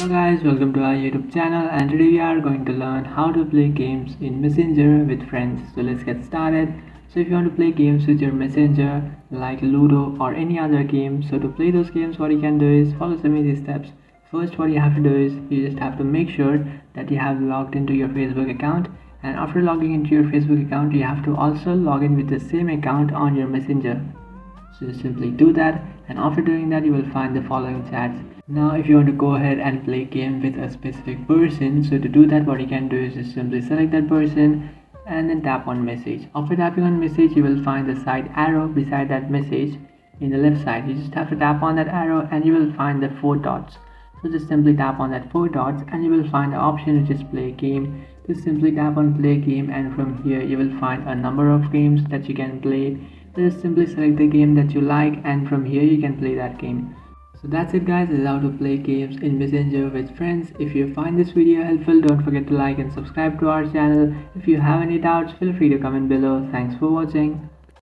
Hello guys, welcome to our YouTube channel, and today we are going to learn how to play games in Messenger with friends. So let's get started. So if you want to play games with your Messenger like Ludo or any other game, so to play those games what you can do is follow some easy steps. First, what you have to do is you just have to make sure that you have logged into your Facebook account, and after logging into your Facebook account you have to also log in with the same account on your Messenger. So just simply do that, and after doing that you will find the following chats. Now if you want to go ahead and play game with a specific person, so to do that what you can do is just simply select that person and then tap on message. After tapping on message you will find the side arrow beside that message in the left side. You just have to tap on that arrow and you will find the four dots. So just simply tap on that four dots and you will find the option which is play game. Just simply tap on play game, and from here you will find a number of games that you can play. Just simply select the game that you like, and from here you can play that game. So that's it guys, this is how to play games in Messenger with friends. If you find this video helpful, don't forget to like and subscribe to our channel. If you have any doubts, feel free to comment below. Thanks for watching.